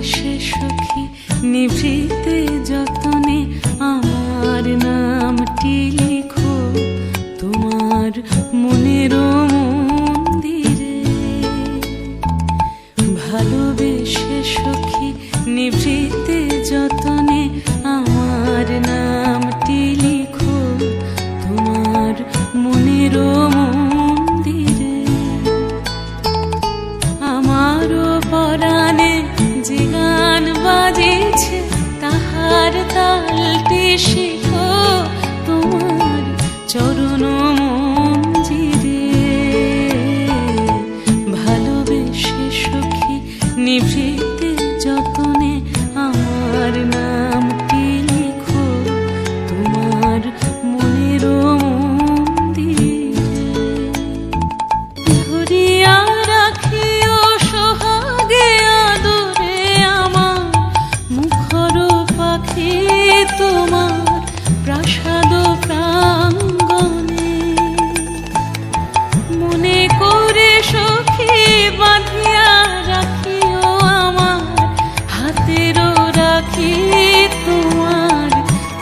ভালোবেসে সখী নিভৃতে যতনে আমার নামটি লিখো তোমার মনের মন্দিরে। ভালোবেসে সখী নিভৃতে যতনে আমার নামটি লিখো তোমার মনের মন্দিরে। আমারও পরাণে যে গান বাজেছে তাহার তালটি শিখো তোমার চরণ মঞ্জিরে। ভালোবেসে সখী নিভৃতে যতনে আমার নামটি লিখো তোমার মনের মন্দিরে। ধরিয়া রাখিও সোহাগে আদরে আমার মুখর পাখি তোমার প্রাসাদ প্রাঙ্গণে। মনে করে সখী বাঁধিয়া রাখিও আমার হাতেরও রাখি তোমার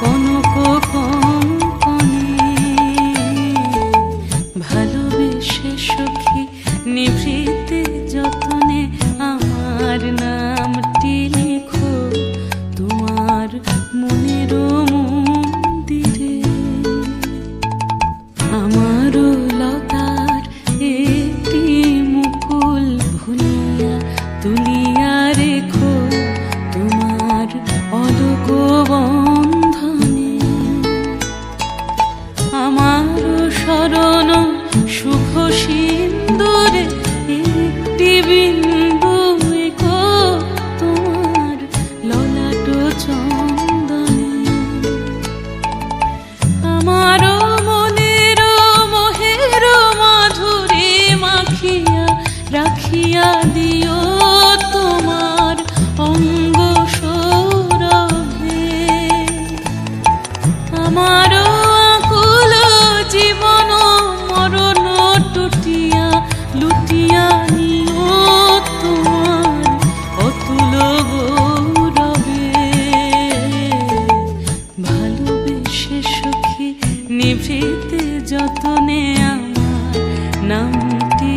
কনক কঙ্কণে। ভালোবেসে সখী নিভৃতে যতনে আমার নামটি লিখো তোমার মনের মন্দিরে। আমারও লতার একটি মুকুল ভুলিয়া তুলিয়া রেখো তোমার অলোক বন্ধনে। আমারও শরণ শুভ সিন্দুরে একটি বিন্দু এঁকো তোমার ললাট চন্দনে। আমারও মনের মোহের মাধুরী মাখিয়া রাখিয়া দিও তোমার অঙ্গ সৌরভে। আমারও আকুল জীবন মরণ টুটিয়া লুটিয়া নিও তোমার অতুল গৌরবে। ভালোবেসে সখী নিভৃতে যতনে আমার নামটি